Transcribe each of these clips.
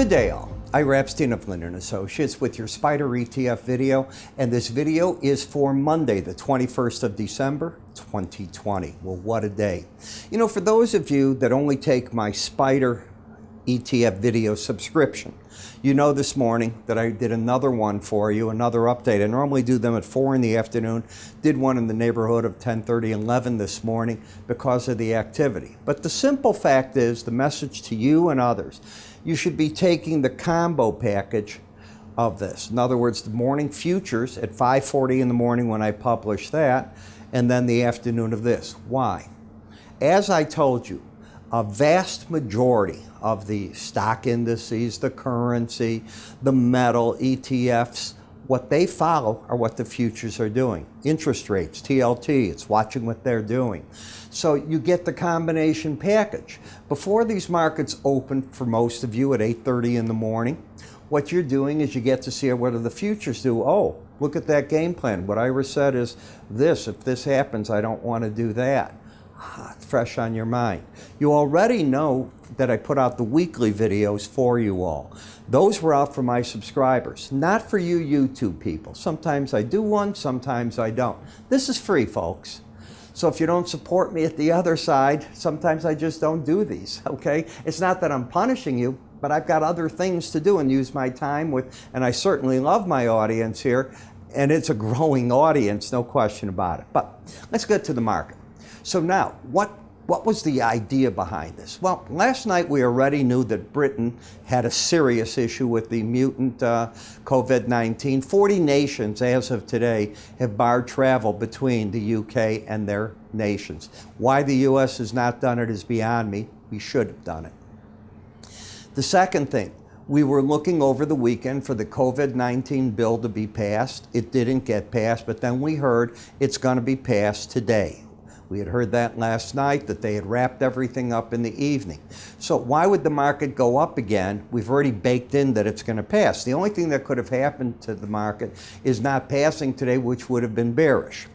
Good day all. Ira Epstein of Linn and Associates with your SPDR ETF video, and this video is for Monday, the 21st of December, 2020. Well, what a day. You know, for those of you that only take my SPDR ETF video subscription, you know this morning that I did another one for you, another update. I normally do them at 4 in the afternoon. Did one in the neighborhood of 10:30, 11 this morning because of the activity. But the simple fact is, the message to you and others, you should be taking the combo package of this. In other words, the morning futures at 5:40 in the morning when I publish that, and then the afternoon of this. Why? As I told you, a vast majority of the stock indices, the currency, the metal, ETFs, what they follow are what the futures are doing. Interest rates, TLT, it's watching what they're doing. So you get the combination package. Before these markets open for most of you at 8:30 in the morning, what you're doing is you get to see what do the futures do. Oh, look at that game plan. What Ira said is this, if this happens, I don't want to do that. It's fresh on your mind. You already know that I put out the weekly videos for you all. Those were out for my subscribers, not for you YouTube people. Sometimes I do one, sometimes I don't. This is free, folks. So if you don't support me at the other side, sometimes I just don't do these, okay? It's not that I'm punishing you, but I've got other things to do and use my time with, and I certainly love my audience here, and it's a growing audience, no question about it. But let's get to the market. So now, what was the idea behind this? Well, last night we already knew that Britain had a serious issue with the mutant COVID-19. 40 nations, as of today, have barred travel between the UK and their nations. Why the US has not done it is beyond me. We should have done it. The second thing, we were looking over the weekend for the COVID-19 bill to be passed. It didn't get passed, but then we heard it's going to be passed today. We had heard that last night, that they had wrapped everything up in the evening. So why would the market go up again? We've already baked in that it's going to pass. The only thing that could have happened to the market is not passing today, which would have been bearish.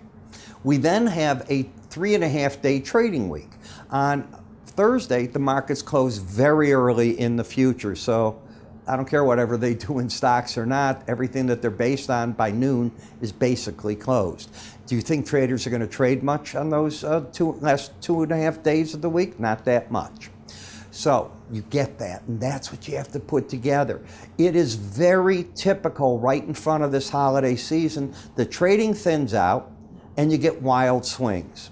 We then have a 3.5-day trading week. On Thursday, the markets close very early in the future. So I don't care whatever they do in stocks or not, everything that they're based on by noon is basically closed. Do you think traders are going to trade much on those last 2.5 days of the week? Not that much. So you get that, and that's what you have to put together. It is very typical right in front of this holiday season. The trading thins out, and you get wild swings.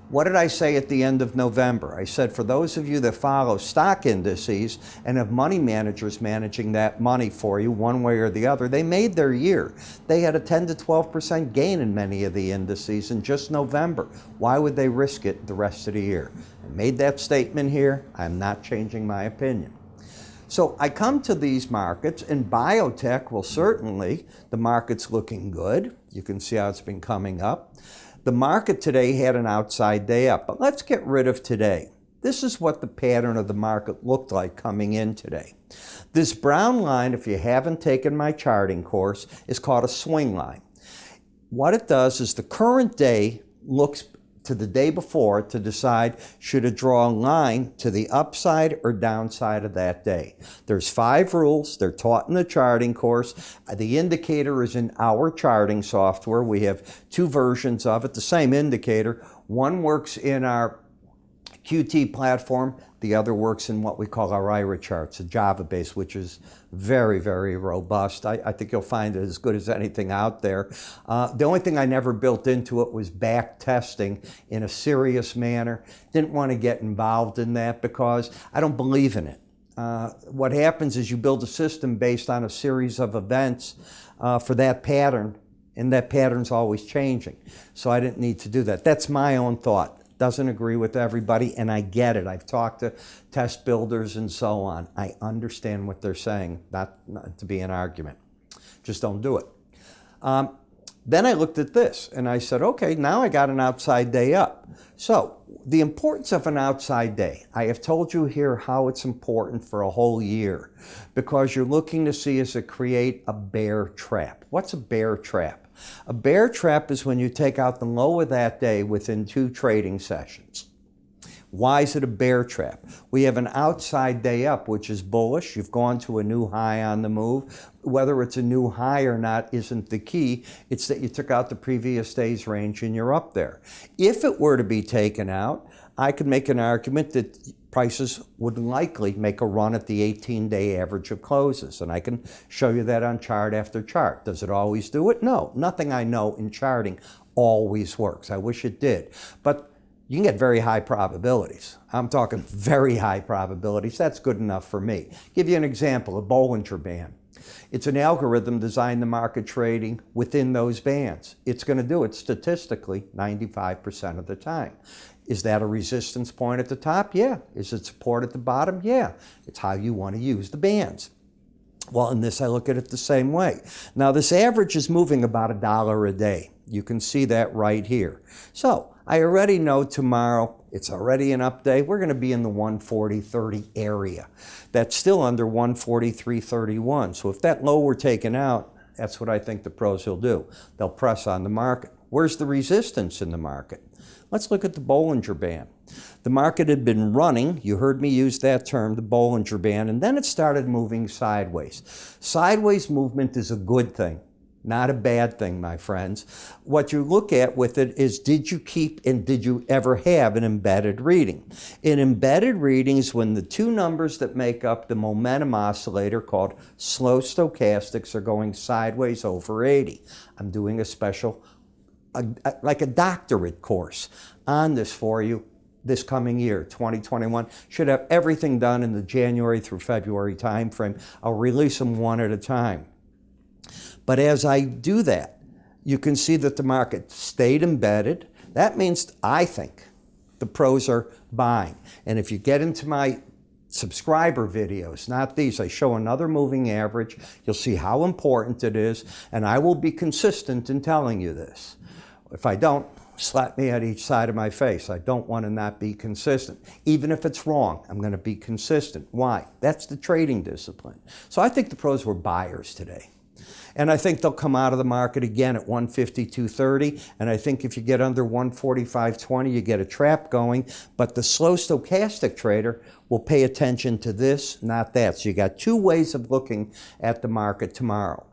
What did I say at the end of November? I said, for those of you that follow stock indices and have money managers managing that money for you one way or the other, they made their year. They had a 10 to 12% gain in many of the indices in just November. Why would they risk it the rest of the year? I made that statement here. I'm not changing my opinion. So I come to these markets, and biotech, well, certainly the market's looking good. You can see how it's been coming up. The market today had an outside day up, but let's get rid of today. This is what the pattern of the market looked like coming in today. This brown line, if you haven't taken my charting course, is called a swing line. What it does is the current day looks to the day before to decide should it draw a line to the upside or downside of that day. There's 5 rules. They're taught in the charting course. The indicator is in our charting software. We have 2 versions of it, the same indicator. One works in our QT platform. The other works in what we call our Ira charts, a Java base, which is very, very robust. I think you'll find it as good as anything out there. The only thing I never built into it was back testing in a serious manner. Didn't want to get involved in that because I don't believe in it. What happens is you build a system based on a series of events for that pattern, and that pattern's always changing. So I didn't need to do that. That's my own thought. Doesn't agree with everybody, and I get it. I've talked to test builders and so on. I understand what they're saying, not to be an argument. Just don't do it. Then I looked at this, and I said, okay, now I got an outside day up. So the importance of an outside day. I have told you here how it's important for a whole year because you're looking to see does it create a bear trap. What's a bear trap? A bear trap is when you take out the low of that day within 2 trading sessions. Why is it a bear trap? We have an outside day up, which is bullish. You've gone to a new high on the move. Whether it's a new high or not isn't the key. It's that you took out the previous day's range and you're up there. If it were to be taken out, I could make an argument that prices would likely make a run at the 18-day average of closes. And I can show you that on chart after chart. Does it always do it? No. Nothing I know in charting always works. I wish it did. But you can get very high probabilities. I'm talking very high probabilities. That's good enough for me. Give you an example, a Bollinger Band. It's an algorithm designed to market trading within those bands. It's going to do it statistically 95% of the time. Is that a resistance point at the top? Yeah. Is it support at the bottom? Yeah. It's how you want to use the bands. Well, in this, I look at it the same way. Now, this average is moving about $1 a day. You can see that right here. So I already know tomorrow, it's already an up day, we're going to be in the 140.30 area. That's still under 143.31. So if that low were taken out, that's what I think the pros will do. They'll press on the market. Where's the resistance in the market? Let's look at the Bollinger Band. The market had been running, you heard me use that term, the Bollinger Band, and then it started moving sideways. Sideways movement is a good thing, not a bad thing, my friends. What you look at with it is, did you keep and did you ever have an embedded reading? An embedded reading is when the two numbers that make up the momentum oscillator called slow stochastics are going sideways over 80. I'm doing a special, like a doctorate course on this for you this coming year, 2021. Should have everything done in the January through February time frame. I'll release them one at a time. But as I do that, you can see that the market stayed embedded. That means, I think, the pros are buying. And if you get into my subscriber videos, not these, I show another moving average. You'll see how important it is, and I will be consistent in telling you this. If I don't, slap me at each side of my face. I don't want to not be consistent. Even if it's wrong, I'm going to be consistent. Why? That's the trading discipline. So I think the pros were buyers today. And I think they'll come out of the market again at 152.30. And I think if you get under 145.20, you get a trap going. But the slow stochastic trader will pay attention to this, not that. So you got two ways of looking at the market tomorrow.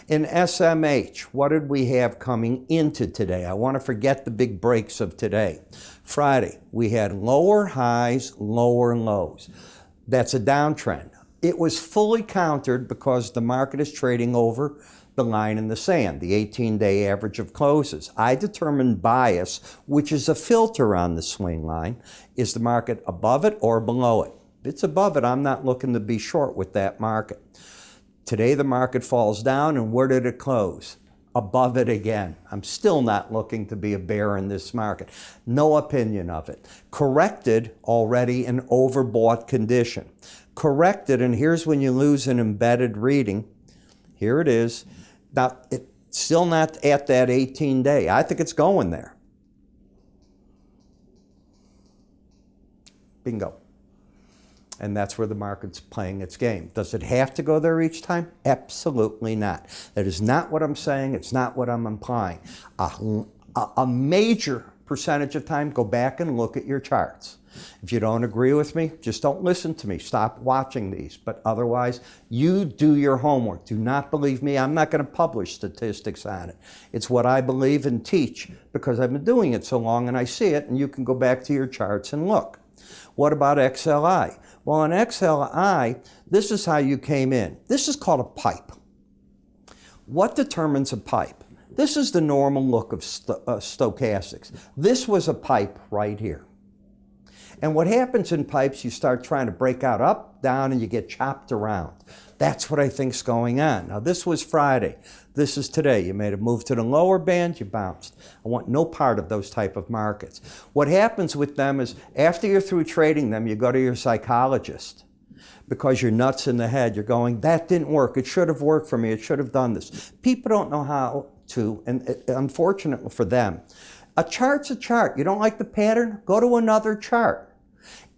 In SMH, what did we have coming into today? I want to forget the big breaks of today. Friday, we had lower highs, lower lows. That's a downtrend. It was fully countered because the market is trading over the line in the sand, the 18-day average of closes. I determined bias, which is a filter on the swing line. Is the market above it or below it? If it's above it, I'm not looking to be short with that market. Today the market falls down, and where did it close? Above it again. I'm still not looking to be a bear in this market. No opinion of it. Corrected already an overbought condition. Corrected, and here's when you lose an embedded reading. Here it is. Now, it's still not at that 18-day. I think it's going there. Bingo. And that's where the market's playing its game. Does it have to go there each time? Absolutely not. That is not what I'm saying. It's not what I'm implying. A major percentage of time, go back and look at your charts. If you don't agree with me, just don't listen to me. Stop watching these. But otherwise, you do your homework. Do not believe me. I'm not going to publish statistics on it. It's what I believe and teach because I've been doing it so long and I see it, and you can go back to your charts and look. What about XLI? Well, in XLI, this is how you came in. This is called a pipe. What determines a pipe? This is the normal look of stochastics. This was a pipe right here. And what happens in pipes, you start trying to break out up, down, and you get chopped around. That's what I think's going on. Now, this was Friday. This is today. You made a move to the lower band, you bounced. I want no part of those type of markets. What happens with them is after you're through trading them, you go to your psychologist because you're nuts in the head. You're going, that didn't work. It should have worked for me. It should have done this. People don't know how to, and unfortunately for them, a chart's a chart. You don't like the pattern? Go to another chart.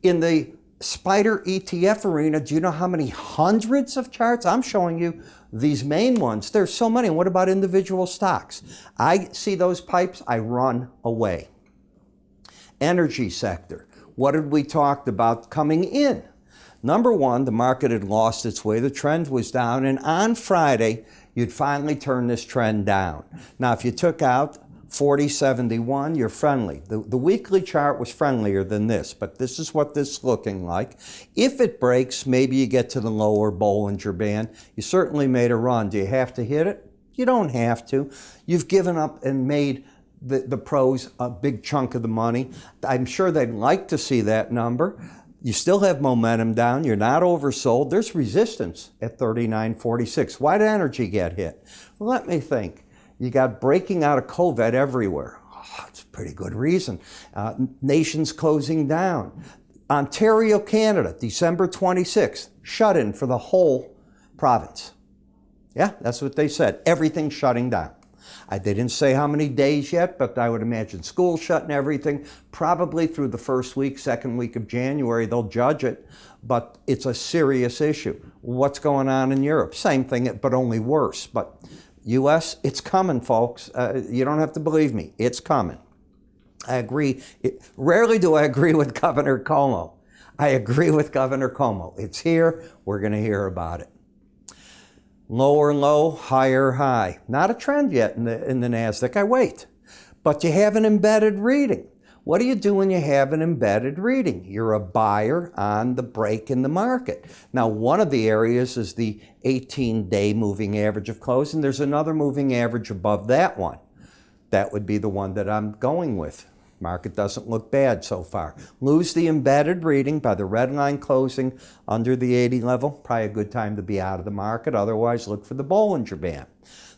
In the Spider ETF arena, do you know how many hundreds of charts? I'm showing you these main ones. There's so many. And what about individual stocks? I see those pipes, I run away. Energy sector. What did we talk about coming in? Number one, the market had lost its way. The trend was down. And on Friday, you'd finally turn this trend down. Now, if you took out 40.71, you're friendly. The weekly chart was friendlier than this, but this is what this is looking like. If it breaks, maybe you get to the lower Bollinger Band. You certainly made a run. Do you have to hit it? You don't have to. You've given up and made the pros a big chunk of the money. I'm sure they'd like to see that number. You still have momentum down. You're not oversold. There's resistance at 39.46. Why did energy get hit? Well, let me think. You got breaking out of COVID everywhere. Oh, that's a pretty good reason. Nations closing down. Ontario, Canada, December 26th, shut in for the whole province. Yeah, that's what they said. Everything's shutting down. They didn't say how many days yet, but I would imagine schools shutting everything. Probably through the first week, second week of January, they'll judge it. But it's a serious issue. What's going on in Europe? Same thing, but only worse. But U.S., it's coming, folks. You don't have to believe me. It's coming. I agree. Rarely do I agree with Governor Cuomo. I agree with Governor Cuomo. It's here. We're going to hear about it. Lower low, higher high. Not a trend yet in the NASDAQ. I wait. But you have an embedded reading. What do you do when you have an embedded reading? You're a buyer on the break in the market. Now, one of the areas is the 18-day moving average of close, and there's another moving average above that one. That would be the one that I'm going with. Market doesn't look bad so far. Lose the embedded reading by the red line closing under the 80 level. Probably a good time to be out of the market. Otherwise, look for the Bollinger Band.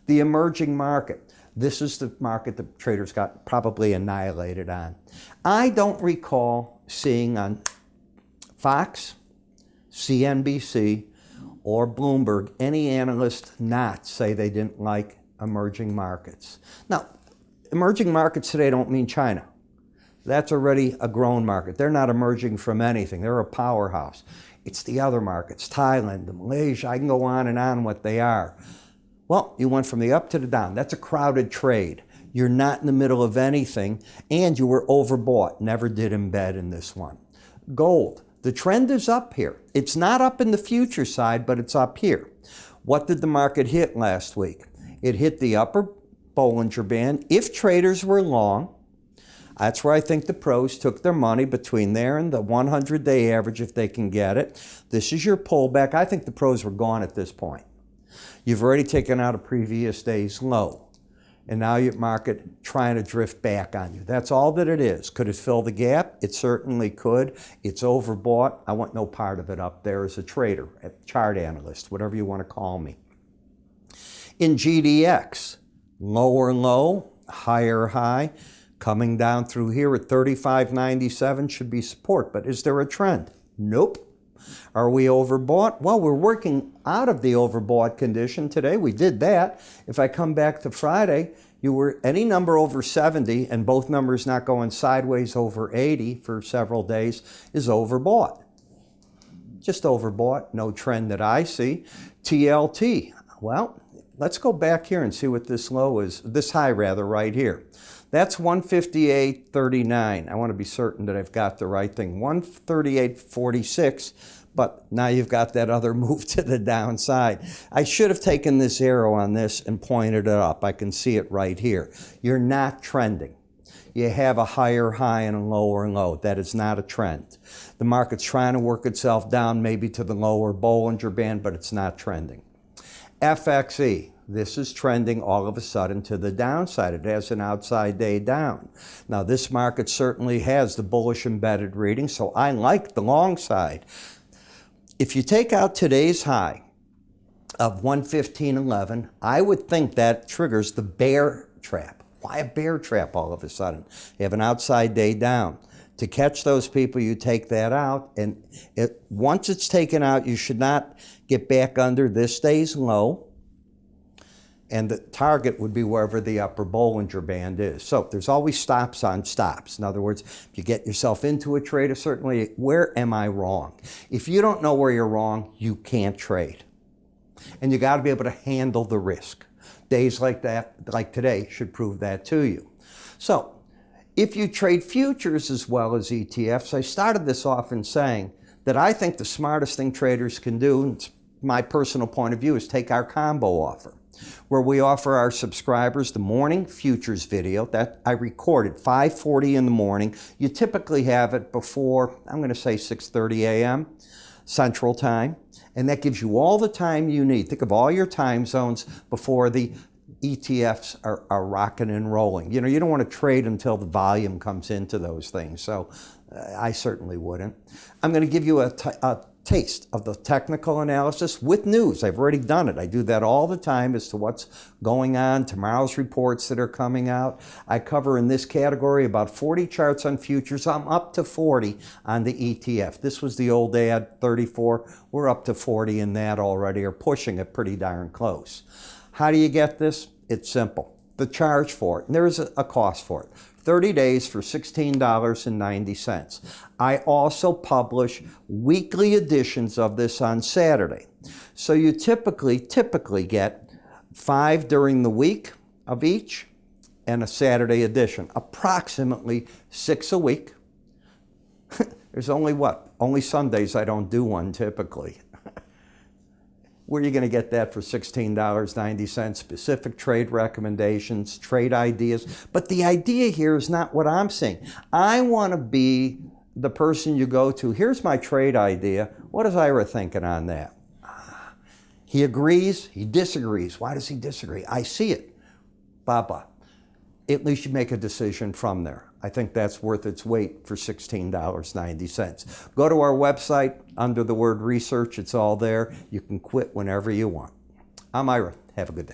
The emerging market. This is the market that traders got probably annihilated on. I don't recall seeing on Fox, CNBC, or Bloomberg any analyst not say they didn't like emerging markets. Now, emerging markets today don't mean China. That's already a grown market. They're not emerging from anything. They're a powerhouse. It's the other markets, Thailand, Malaysia. I can go on and on what they are. Well, you went from the up to the down. That's a crowded trade. You're not in the middle of anything, and you were overbought. Never did embed in this one. Gold. The trend is up here. It's not up in the future side, but it's up here. What did the market hit last week? It hit the upper Bollinger Band. If traders were long, that's where I think the pros took their money, between there and the 100-day average if they can get it. This is your pullback. I think the pros were gone at this point. You've already taken out a previous day's low, and now your market trying to drift back on you. That's all that it is. Could it fill the gap? It certainly could. It's overbought. I want no part of it up there as a trader, a chart analyst, whatever you want to call me. In GDX, lower low, higher high. Coming down through here at 35.97 should be support, but is there a trend? Nope. Are we overbought? Well, we're working out of the overbought condition today. We did that. If I come back to Friday, you were any number over 70 and both numbers not going sideways over 80 for several days is overbought. Just overbought, no trend that I see. TLT, well, let's go back here and see what this low is, this high rather, right here. That's 158.39. I want to be certain that I've got the right thing. 138.46, but now you've got that other move to the downside. I should have taken this arrow on this and pointed it up. I can see it right here. You're not trending. You have a higher high and a lower low. That is not a trend. The market's trying to work itself down maybe to the lower Bollinger Band, but it's not trending. FXE. This is trending all of a sudden to the downside. It has an outside day down. Now, this market certainly has the bullish embedded reading, so I like the long side. If you take out today's high of 115.11, I would think that triggers the bear trap. Why a bear trap all of a sudden? You have an outside day down. To catch those people, you take that out, and once it's taken out, you should not get back under this day's low. And the target would be wherever the upper Bollinger Band is. So there's always stops on stops. In other words, if you get yourself into a trade, certainly, where am I wrong? If you don't know where you're wrong, you can't trade. And you got to be able to handle the risk. Days like that, like today, should prove that to you. So If you trade futures as well as ETFs, I started this off in saying that I think the smartest thing traders can do, and it's my personal point of view, is take our combo offer, where we offer our subscribers the morning futures video that I recorded 5:40 in the morning. You typically have it before, I'm going to say 6:30 a.m. Central Time, and that gives you all the time you need. Think of all your time zones before the ETFs are rocking and rolling. You know, you don't want to trade until the volume comes into those things, so I certainly wouldn't. I'm going to give you a taste of the technical analysis with news. I've already done it. I do that all the time as to what's going on, tomorrow's reports that are coming out. I cover in this category about 40 charts on futures. I'm up to 40 on the ETF. This was the old ad, 34. We're up to 40 in that already, or pushing it pretty darn close. How do you get this? It's simple. The charge for it, and there is a cost for it. 30 days for $16.90. I also publish weekly editions of this on Saturday. So you typically get 5 during the week of each and a Saturday edition, approximately 6 a week. There's only Sundays I don't do one typically. Where are you going to get that for $16.90? Specific trade recommendations, trade ideas. But the idea here is not what I'm saying. I want to be the person you go to. Here's my trade idea. What is Ira thinking on that? He agrees, he disagrees. Why does he disagree? I see it. Baba. At least you make a decision from there. I think that's worth its weight for $16.90. Go to our website, under the word research, it's all there. You can quit whenever you want. I'm Ira. Have a good day.